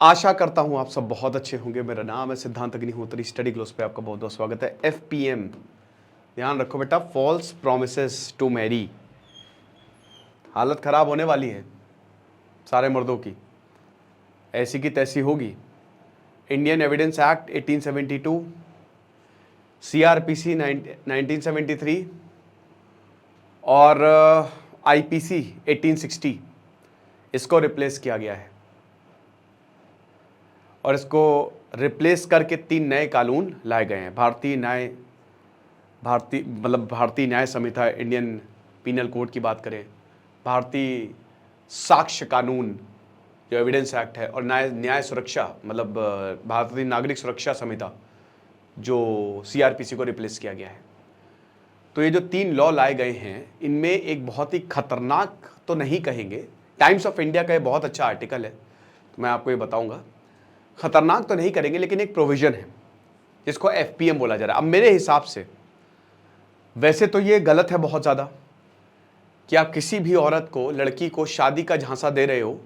आशा करता हूं आप सब बहुत अच्छे होंगे। मेरा नाम है सिद्धांत अग्निहोत्री। स्टडी ग्लोस पे आपका बहुत बहुत स्वागत है। एफपीएम, ध्यान रखो बेटा, फॉल्स प्रोमिसेस टू मैरी। हालत खराब होने वाली है सारे मर्दों की, ऐसी की तैसी होगी। इंडियन एविडेंस एक्ट 1872, सीआरपीसी 1973 और आईपीसी 1860 इसको रिप्लेस किया गया है। और इसको रिप्लेस करके 3 नए कानून लाए गए हैं। भारतीय न्याय संहिता, इंडियन पीनल कोड की बात करें, भारतीय साक्ष्य कानून जो एविडेंस एक्ट है, और न्याय सुरक्षा भारतीय नागरिक सुरक्षा संहिता जो सीआरपीसी को रिप्लेस किया गया है। तो ये जो 3 लॉ लाए गए हैं, इनमें एक बहुत ही खतरनाक तो नहीं कहेंगे, टाइम्स ऑफ इंडिया का ये बहुत अच्छा आर्टिकल है, तो मैं आपको ये बताऊंगा। खतरनाक तो नहीं करेंगे, लेकिन एक प्रोविजन है जिसको एफपीएम बोला जा रहा है। अब मेरे हिसाब से वैसे तो ये गलत है बहुत ज़्यादा कि आप किसी भी औरत को, लड़की को शादी का झांसा दे रहे हो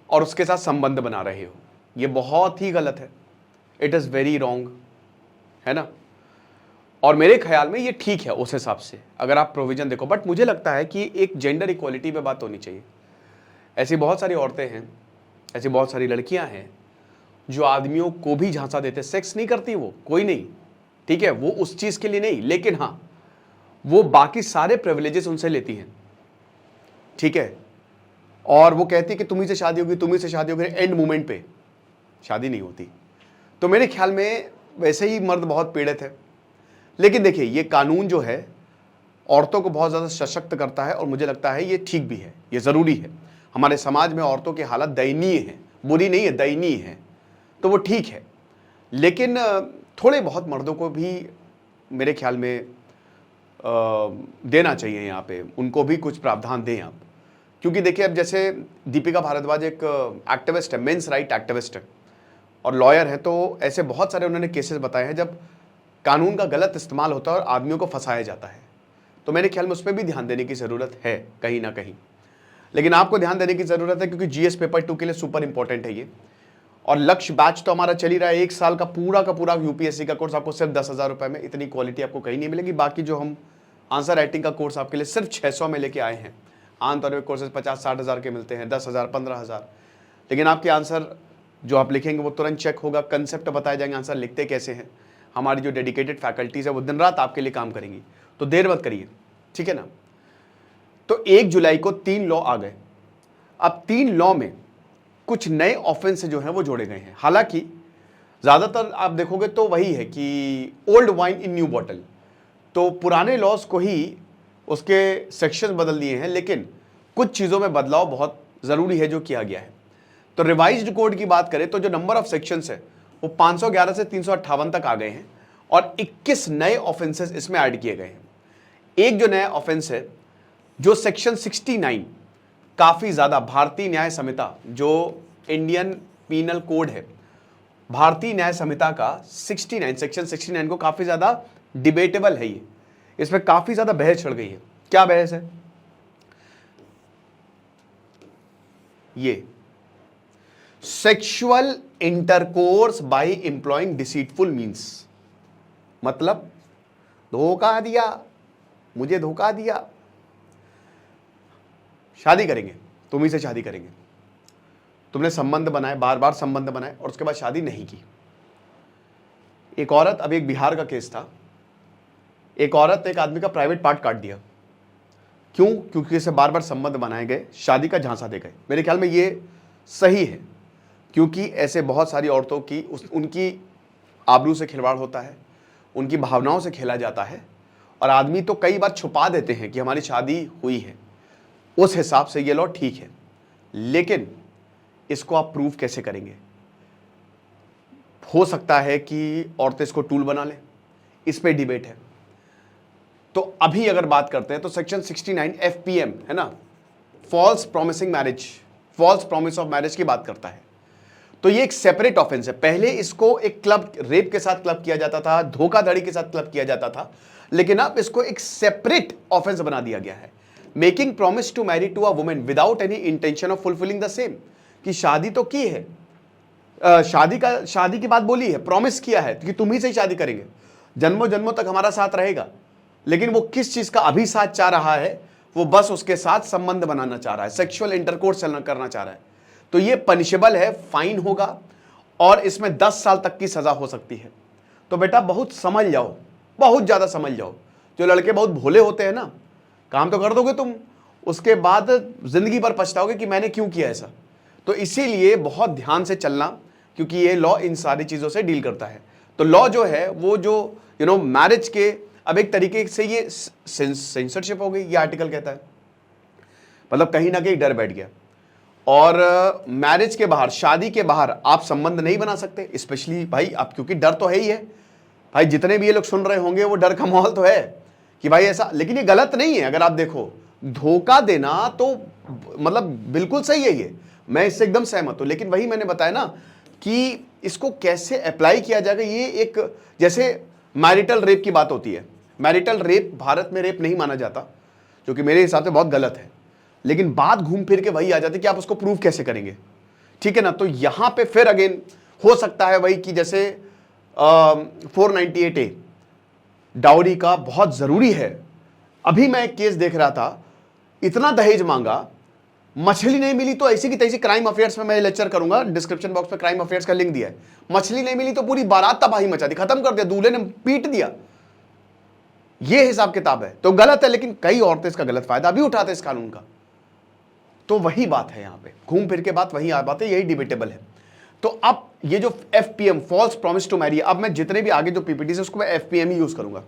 और उसके साथ संबंध बना रहे हो। ये बहुत ही गलत है। इट इज़ वेरी रॉन्ग, है ना। और मेरे ख्याल में ये ठीक है उस हिसाब से, अगर आप प्रोविजन देखो। बट मुझे लगता है कि एक जेंडर इक्वालिटी पे बात होनी चाहिए। ऐसी बहुत सारी औरतें हैं, ऐसी बहुत सारी लड़कियां हैं जो आदमियों को भी झांसा देते। सेक्स नहीं करती वो, कोई नहीं, ठीक है, वो उस चीज़ के लिए नहीं, लेकिन हाँ वो बाकी सारे प्रिविलेजेस उनसे लेती हैं, ठीक है। और वो कहती है कि तुम्ही से शादी होगी, तुम्ही से शादी होगी, एंड मोमेंट पे शादी नहीं होती। तो मेरे ख्याल में वैसे ही मर्द बहुत पीड़ित है। लेकिन देखिए, ये कानून जो है औरतों को बहुत ज़्यादा सशक्त करता है, और मुझे लगता है ये ठीक भी है, ये ज़रूरी है। हमारे समाज में औरतों की हालत दयनीय है, बुरी नहीं है, दयनीय है, तो वो ठीक है। लेकिन थोड़े बहुत मर्दों को भी मेरे ख्याल में देना चाहिए, यहाँ पे उनको भी कुछ प्रावधान दें आप। क्योंकि देखिए, अब जैसे दीपिका भारद्वाज एक एक्टिविस्ट है, मेंस राइट एक्टिविस्ट है और लॉयर है, तो ऐसे बहुत सारे उन्होंने केसेस बताए हैं जब कानून का गलत इस्तेमाल होता है और आदमियों को फंसाया जाता है। तो मेरे ख्याल में उस पर भी ध्यान देने की ज़रूरत है कहीं ना कहीं। लेकिन आपको ध्यान देने की ज़रूरत है क्योंकि जीएस पेपर 2 के लिए सुपर इंपॉर्टेंट है ये। और लक्ष्य बैच तो हमारा चल ही रहा है, 1 साल का पूरा यूपीएससी का कोर्स आपको सिर्फ 10,000 रुपये में। इतनी क्वालिटी आपको कहीं नहीं मिलेगी। बाकी जो हम आंसर राइटिंग का कोर्स आपके लिए सिर्फ 600 में लेके आए हैं। आमतौर पर कोर्सेज 50-60 हज़ार के मिलते हैं, 10,000 15,000, लेकिन आपके आंसर जो आप लिखेंगे वो तुरंत चेक होगा, कंसेप्ट बताए जाएंगे, आंसर लिखते कैसे हैं। हमारी जो डेडिकेटेड फैकल्टीज़ है वो दिन रात आपके लिए काम करेंगी, तो देर मत करिए, ठीक है ना। तो 1 जुलाई को 3 लॉ आ गए। अब 3 लॉ में कुछ नए ऑफेंस जो हैं वो जोड़े गए हैं। हालांकि ज़्यादातर आप देखोगे तो वही है कि old wine in new bottle, तो पुराने लॉज को ही उसके सेक्शन बदल दिए हैं, लेकिन कुछ चीज़ों में बदलाव बहुत ज़रूरी है जो किया गया है। तो रिवाइज्ड कोड की बात करें तो जो नंबर ऑफ सेक्शंस है वो 511 से 358 तक आ गए हैं, और 21 नए ऑफेंसेस इसमें ऐड किए गए हैं। एक जो नया ऑफेंस है, जो सेक्शन 69, काफ़ी ज़्यादा भारतीय न्याय संहिता, जो इंडियन पीनल कोड है, भारतीय न्याय संहिता का 69, सेक्शन 69 को काफ़ी ज़्यादा डिबेटेबल है। ये इसमें काफ़ी ज़्यादा बहस छिड़ गई है। क्या बहस है? ये sexual intercourse by employing deceitful means, मतलब धोखा दिया, मुझे धोखा दिया, शादी करेंगे, तुम्ही से शादी करेंगे, तुमने संबंध बनाए, बार बार संबंध बनाए और उसके बाद शादी नहीं की। एक औरत, अभी एक बिहार का केस था, एक औरत ने एक आदमी का प्राइवेट पार्ट काट दिया। क्यों? क्योंकि इसे बार बार संबंध बनाए गए, शादी का झांसा दे गए। मेरे ख्याल में ये सही है, क्योंकि ऐसे बहुत सारी औरतों की उनकी आबरू से खिलवाड़ होता है, उनकी भावनाओं से खेला जाता है, और आदमी तो कई बार छुपा देते हैं कि हमारी शादी हुई है। उस हिसाब से ये लॉ ठीक है, लेकिन इसको आप प्रूव कैसे करेंगे? हो सकता है कि औरतें इसको टूल बना लें, इस पे डिबेट है। तो अभी अगर बात करते हैं तो सेक्शन 69 एफपीएम है ना, false promising marriage, false promise of marriage की बात करता है। तो ये एक सेपरेट ऑफेंस है। पहले इसको एक क्लब, रेप के साथ क्लब किया जाता था, धोखाधड़ी के साथ क्लब किया जाता था, लेकिन अब इसको एक सेपरेट ऑफेंस बना दिया गया है। Making promise to marry to a women without any intention of fulfilling the same, कि शादी तो की है शादी की बात बोली है, प्रॉमिस किया है कि तुम ही से ही शादी करेंगे, जन्मों जन्मों तक हमारा साथ रहेगा। लेकिन वो किस चीज का अभी साथ चाह रहा है? वो बस उसके साथ संबंध बनाना चाह रहा है, सेक्सुअल इंटरकोर्स करना चाह रहा है। तो ये पनिशेबल है, फाइन होगा और इसमें 10 साल तक की सजा हो सकती है। तो बेटा बहुत समझ जाओ, बहुत ज्यादा समझ जाओ। जो लड़के बहुत भोले होते हैं ना, काम तो कर दोगे तुम, उसके बाद जिंदगी भर पछताओगे कि मैंने क्यों किया ऐसा। तो इसीलिए बहुत ध्यान से चलना, क्योंकि ये लॉ इन सारी चीजों से डील करता है। तो लॉ जो है वो जो मैरिज के, अब एक तरीके से ये सेंसरशिप हो गई, ये आर्टिकल कहता है, मतलब कहीं ना कहीं डर बैठ गया। और मैरिज के बाहर, शादी के बाहर आप संबंध नहीं बना सकते, स्पेशली भाई आप, क्योंकि डर तो है ही है भाई। जितने भी ये लोग सुन रहे होंगे वो डर का माहौल तो है कि भाई ऐसा, लेकिन ये गलत नहीं है। अगर आप देखो, धोखा देना तो मतलब बिल्कुल सही है, ये मैं इससे एकदम सहमत हूं। लेकिन वही मैंने बताया ना कि इसको कैसे अप्लाई किया जाएगा। ये एक, जैसे मैरिटल रेप की बात होती है, मैरिटल रेप भारत में रेप नहीं माना जाता, जो कि मेरे हिसाब से बहुत गलत है। लेकिन बात घूम फिर के वही आ जाती है कि आप उसको प्रूव कैसे करेंगे, ठीक है ना। तो यहां पे फिर अगेन हो सकता है वही कि जैसे 498A डाउरी का बहुत जरूरी है। अभी मैं एक केस देख रहा था, इतना दहेज मांगा, मछली नहीं मिली तो ऐसी की तैसी, क्राइम अफेयर्स में मैं लेक्चर करूंगा, डिस्क्रिप्शन बॉक्स में क्राइम अफेयर्स का लिंक दिया है। मछली नहीं मिली तो पूरी बारात तबाही मचा दी, खत्म कर दिया, दूल्हे ने पीट दिया। ये हिसाब किताब है, तो गलत है। लेकिन कई औरतें इसका गलत फायदा भी उठाते इस कानून का। तो वही बात है, यहां पे घूम फिर के बात वही आ बात है, यही डिबेटेबल है। तो अब ये जो FPM, false promise to marry, अब मैं जितने भी आगे जो PPT है उसको मैं FPM ही यूज करूंगा।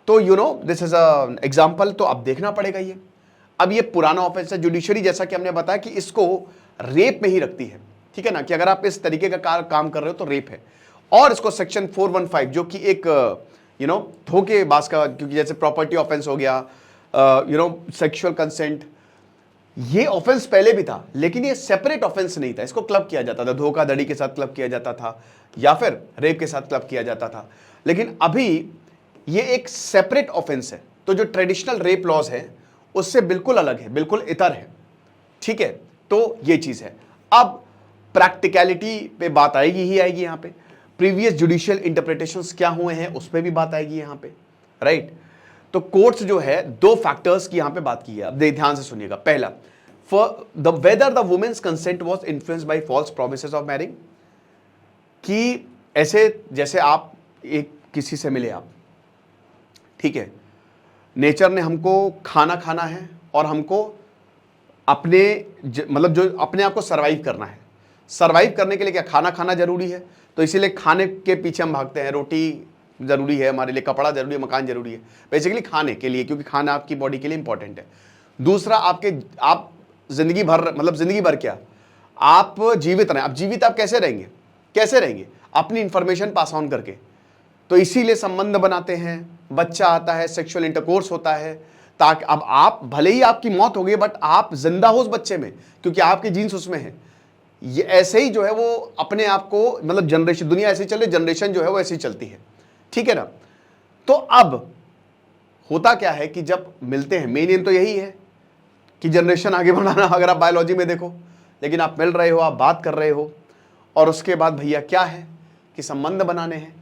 तो दिस इज अ एग्जाम्पल, तो अब देखना पड़ेगा ये। अब ये पुराना ऑफेंस है, जुडिशरी जैसा कि हमने बताया कि इसको रेप में ही रखती है, ठीक है ना, कि अगर आप इस तरीके का काम कर रहे हो तो रेप है। और इसको सेक्शन 415 जो कि एक धोखेबाज का, क्योंकि जैसे प्रॉपर्टी ऑफेंस हो गया, सेक्सुअल कंसेंट, ये ऑफेंस पहले भी था, लेकिन ये सेपरेट ऑफेंस नहीं था। इसको क्लब किया जाता था, धोखाधड़ी के साथ क्लब किया जाता था, या फिर रेप के साथ क्लब किया जाता था। लेकिन अभी ये एक सेपरेट ऑफेंस है। तो जो ट्रेडिशनल रेप लॉज है उससे बिल्कुल अलग है, बिल्कुल इतर है, ठीक है। तो ये चीज है। अब प्रैक्टिकलिटी पे बात आएगी ही आएगी यहां पे। प्रीवियस जुडिशियल इंटरप्रिटेशंस क्या हुए हैं उस पर भी बात आएगी यहां पे, राइट। तो कोर्ट्स जो है, दो फैक्टर्स की यहां पे बात की है, अब ध्यान से सुनिएगा। पहला, for the whether the women's consent was influenced by false promises of marriage, कि ऐसे जैसे आप एक किसी से मिले आप, ठीक है, नेचर ने हमको खाना खाना है और हमको अपने मतलब जो अपने आप को सरवाइव करना है। सरवाइव करने के लिए क्या, खाना खाना जरूरी है, तो इसीलिए खाने के पीछे हम भागते हैं। रोटी जरूरी है हमारे लिए, कपड़ा जरूरी है, मकान जरूरी है, बेसिकली खाने के लिए, क्योंकि खाना आपकी बॉडी के लिए इंपॉर्टेंट है। दूसरा, आप जिंदगी भर, मतलब जिंदगी भर क्या, आप जीवित रहें। अब जीवित आप कैसे रहेंगे, कैसे रहेंगे, अपनी इंफॉर्मेशन पास ऑन करके। तो इसीलिए संबंध बनाते हैं, बच्चा आता है, सेक्सुअल इंटरकोर्स होता है, ताकि अब आप, भले ही आपकी मौत हो गई, बट आप जिंदा हो उस बच्चे में, क्योंकि आपके जीन्स उसमें है। ये ऐसे ही जो है वो अपने आप को, मतलब जनरेशन, दुनिया ऐसे ही चल रही, जनरेशन जो है वो ऐसे ही चलती है, ठीक है ना। तो अब होता क्या है कि जब मिलते हैं, मेन एम तो यही है कि जनरेशन आगे बढ़ाना, अगर आप बायोलॉजी में देखो। लेकिन आप मिल रहे हो, आप बात कर रहे हो, और उसके बाद भैया क्या है कि संबंध बनाने हैं।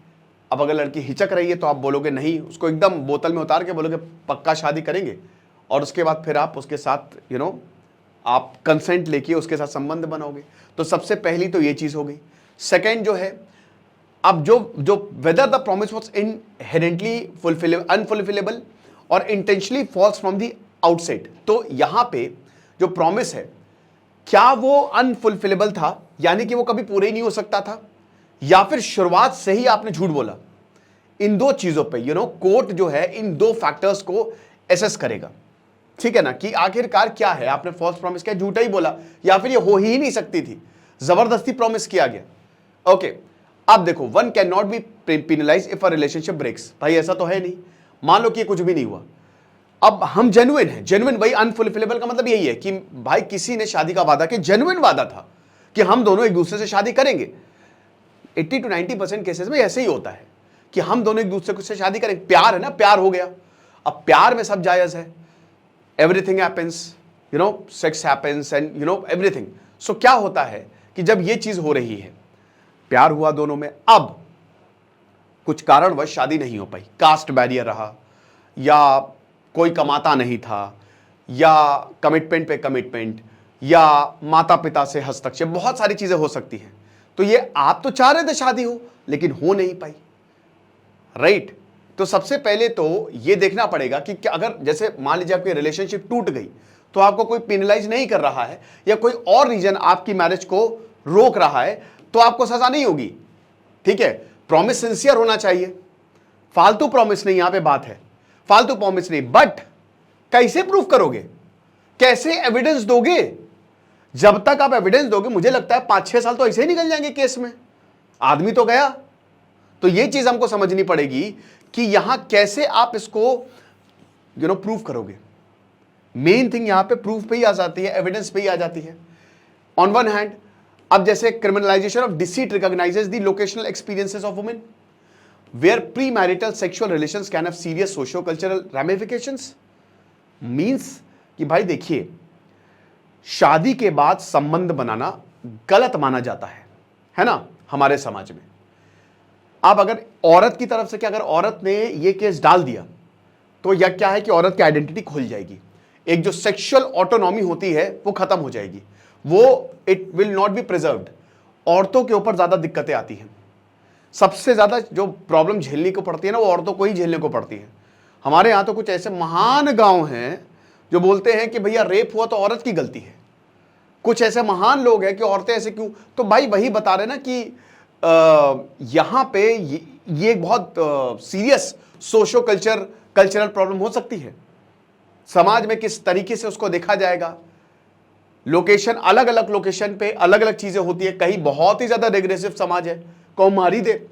अब अगर लड़की हिचक रही है तो आप बोलोगे नहीं, उसको एकदम बोतल में उतार के बोलोगे पक्का शादी करेंगे, और उसके बाद फिर आप उसके साथ आप कंसेंट लेके उसके साथ संबंध बनाओगे। तो सबसे पहली तो ये चीज हो गई। सेकेंड जो है, अब जो whether the promise was inherently unfulfillable और intentionally false from the outside. तो यहां पे जो प्रॉमिस है, क्या वो अनफुलफिलेबल था, यानी कि वो कभी पूरे ही नहीं हो सकता था, या फिर शुरुआत से ही आपने झूठ बोला। इन दो चीजों पे कोर्ट जो है इन दो फैक्टर्स को एसेस करेगा, ठीक है ना, कि आखिरकार क्या है, आपने फॉल्स प्रॉमिस किया, झूठा ही बोला, या फिर ये हो ही नहीं सकती थी, जबरदस्ती प्रॉमिस किया गया। ओके, अब देखो, one can not be penalize if a relationship breaks. भाई ऐसा तो है नहीं, मान लो कि कुछ भी नहीं हुआ, अब हम जेन्युइन है, जेन्युइन भाई, अनफुलफिलेबल का मतलब यही है कि भाई किसी ने शादी का वादा किया, जेन्युइन वादा था कि हम दोनों एक दूसरे से शादी करेंगे। 80 to 90% केसेस में ऐसे ही होता है कि हम दोनों एक दूसरे से शादी करेंगे, प्यार है ना, प्यार हो गया। अब प्यार में सब जायज है, everything happens, sex happens and everything. So क्या होता है कि जब ये चीज हो रही है, प्यार हुआ दोनों में, अब कुछ कारणवश शादी नहीं हो पाई, कास्ट बैरियर रहा, या कोई कमाता नहीं था, या कमिटमेंट पे कमिटमेंट, या माता पिता से हस्तक्षेप, बहुत सारी चीजें हो सकती हैं। तो ये आप तो चाह रहे थे शादी हो, लेकिन हो नहीं पाई, राइट? तो सबसे पहले तो ये देखना पड़ेगा कि अगर जैसे मान लीजिए आपकी रिलेशनशिप टूट गई, तो आपको कोई पेनलाइज नहीं कर रहा है या कोई और रीजन आपकी मैरिज को रोक रहा है, तो आपको सजा नहीं होगी, ठीक है? प्रॉमिस सिंसियर होना चाहिए, फालतू प्रॉमिस नहीं, यहां पे बात है, फालतू प्रॉमिस नहीं। बट कैसे प्रूफ करोगे, कैसे एविडेंस दोगे? जब तक आप एविडेंस दोगे, मुझे लगता है 5-6 साल तो ऐसे ही निकल जाएंगे केस में, आदमी तो गया। तो ये चीज हमको समझनी पड़ेगी कि यहां कैसे आप इसको प्रूफ करोगे। मेन थिंग यहां पे प्रूफ पे ही आ जाती है, एविडेंस पे ही आ जाती है। ऑन वन हैंड, अब जैसे criminalization of deceit recognizes the locational experiences of women where pre marital sexual relations can have serious socio cultural ramifications. Means कि भाई देखिए, शादी के बाद संबंध बनाना गलत माना जाता है ना, हमारे समाज में। अब अगर औरत की तरफ से क्या, अगर औरत ने ये केस डाल दिया, तो यह क्या है कि औरत की आइडेंटिटी खुल जाएगी, एक जो सेक्सुअल ऑटोनॉमी होती है वो खत्म हो जाएगी, वो it will not be preserved. औरतों के ऊपर ज्यादा दिक्कतें आती हैं, सबसे ज्यादा जो प्रॉब्लम झेलने को पड़ती है ना, वो औरतों को ही झेलने को पड़ती है। हमारे यहां तो कुछ ऐसे महान गांव हैं जो बोलते हैं कि भैया रेप हुआ तो औरत की गलती है। कुछ ऐसे महान लोग हैं कि औरतें ऐसे क्यों, तो भाई वही बता रहे ना कि यहां पे ये एक बहुत सीरियस सोशो कल्चरल प्रॉब्लम हो सकती है। समाज में किस तरीके से उसको देखा जाएगा, लोकेशन, अलग अलग लोकेशन पे अलग अलग चीजें होती है। कहीं बहुत ही ज्यादा रेग्रेसिव समाज है, कौ मारी दे,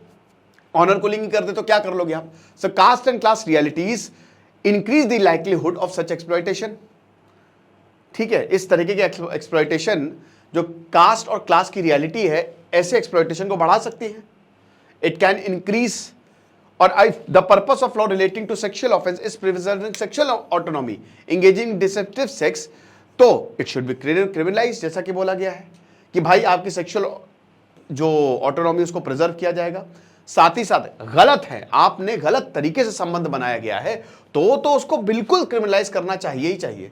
ऑनर कूलिंग कर दे तो क्या कर लोगे आप? So caste and class realities increase the likelihood of such exploitation. ठीक है, इस तरीके की एक्सप्लॉयटेशन जो कास्ट और क्लास की रियलिटी है, ऐसे एक्सप्लॉयटेशन को बढ़ा सकती है। इट कैन इंक्रीज, और the purpose of law relating to sexual offence is preserving sexual autonomy engaging deceptive sex, तो इट शुड बी क्रिमिनलाइज, जैसा कि बोला गया है कि भाई आपकी सेक्सुअल जो ऑटोनॉमी उसको प्रिजर्व किया जाएगा। साथ ही साथ गलत है, आपने गलत तरीके से संबंध बनाया गया है, तो उसको बिल्कुल क्रिमिनलाइज करना चाहिए ही चाहिए।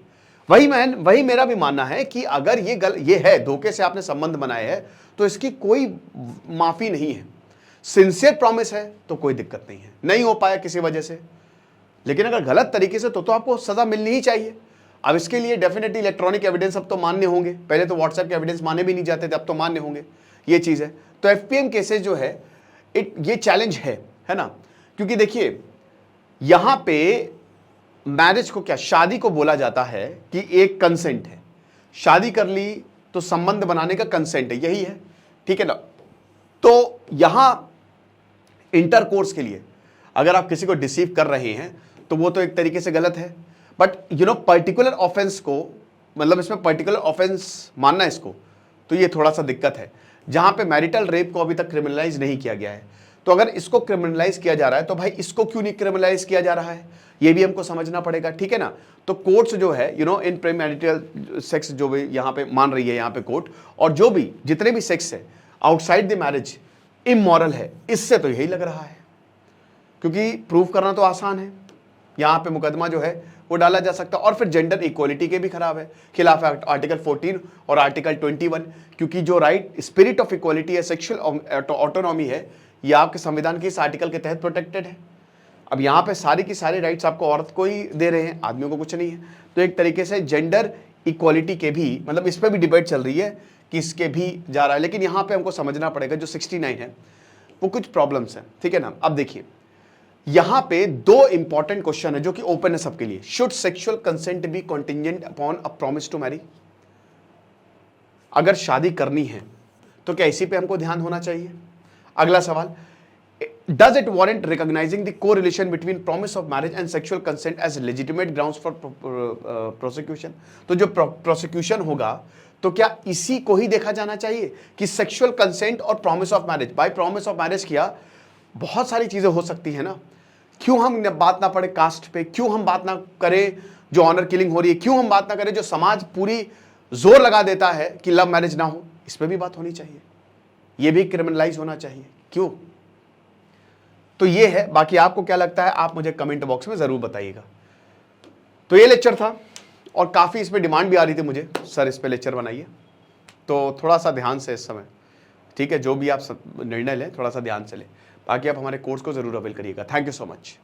वही मेरा भी मानना है कि अगर ये है, धोखे से आपने संबंध बनाए है, तो इसकी कोई माफी नहीं है। सिंसियर प्रॉमिस है तो कोई दिक्कत नहीं है, नहीं हो पाया किसी वजह से, लेकिन अगर गलत तरीके से तो आपको सजा मिलनी ही चाहिए। अब इसके लिए डेफिनेटली इलेक्ट्रॉनिक एविडेंस अब तो मान्य होंगे, पहले तो व्हाट्सएप के एविडेंस माने भी नहीं जाते थे, अब तो मान्य होंगे, ये चीज है। तो एफपीएम केसेस जो है, ये चैलेंज है ना, क्योंकि देखिए यहां पे मैरिज को क्या, शादी को बोला जाता है कि एक कंसेंट है, शादी कर ली तो संबंध बनाने का कंसेंट है, यही है, ठीक है ना। तो यहां इंटरकोर्स के लिए अगर आप किसी को डिसीव कर रहे हैं तो वो तो एक तरीके से गलत है, बट पर्टिकुलर ऑफेंस को, मतलब इसमें पर्टिकुलर ऑफेंस मानना इसको, तो ये थोड़ा सा दिक्कत है, जहां पे मैरिटल रेप को अभी तक क्रिमिनलाइज नहीं किया गया है। तो अगर इसको क्रिमिनलाइज किया जा रहा है तो भाई इसको क्यों नहीं क्रिमिनलाइज किया जा रहा है, ये भी हमको समझना पड़ेगा, ठीक है ना। तो कोर्ट्स जो है इन प्रीमैरिटल सेक्स जो भी यहाँ पे मान रही है यहाँ पे कोर्ट, और जो भी जितने भी सेक्स है आउटसाइड द मैरिज इमोरल है, इससे तो यही लग रहा है, क्योंकि प्रूफ करना तो आसान है, यहाँ पे मुकदमा जो है वो डाला जा सकता है। और फिर जेंडर इक्वालिटी के भी खराब है, खिलाफ है आर्टिकल 14 और आर्टिकल 21, क्योंकि जो राइट स्पिरिट ऑफ इक्वालिटी है, सेक्सुअल ऑटोनॉमी है, ये आपके संविधान के इस आर्टिकल के तहत प्रोटेक्टेड है। अब यहाँ पे सारी की सारी राइट्स आपको औरत को ही दे रहे हैं, आदमियों को कुछ नहीं है। तो एक तरीके से जेंडर इक्वालिटी के भी, मतलब इस पर भी डिबेट चल रही है कि इसके भी जा रहा है, लेकिन यहाँ पे हमको समझना पड़ेगा जो 69 है वो कुछ प्रॉब्लम्स हैं, ठीक है ना। अब देखिए यहां पे दो इंपॉर्टेंट क्वेश्चन है जो कि ओपन है सबके लिए। Should sexual consent be contingent upon a promise to marry? अगर शादी करनी है तो क्या इसी पे हमको ध्यान होना चाहिए? अगला सवाल, does it warrant recognizing the correlation between promise of marriage and sexual consent as legitimate grounds for prosecution? तो जो प्रोसिक्यूशन होगा तो क्या इसी को ही देखा जाना चाहिए कि सेक्सुअल कंसेंट और promise of marriage, by promise of marriage किया, बहुत सारी चीजें हो सकती है ना। क्यों हम बात ना पड़े कास्ट पे, क्यों हम बात ना करें जो ऑनर किलिंग हो रही है, क्यों हम बात ना करें जो समाज पूरी जोर लगा देता है कि लव मैरिज ना हो, इस पे भी बात होनी चाहिए। ये भी क्रिमिनलाइज होना चाहिए, क्यों? तो ये है। बाकी आपको क्या लगता है आप मुझे कमेंट बॉक्स में ज़रूर बताइएगा। तो ये लेक्चर था और काफ़ी इस पर डिमांड भी आ रही थी मुझे, सर इस पर लेक्चर बनाइए, तो थोड़ा सा ध्यान से इस समय, ठीक है, जो भी आप निर्णय लें थोड़ा सा ध्यान से लें। बाकी आप हमारे कोर्स को ज़रूर अवेल करिएगा। Thank you so much.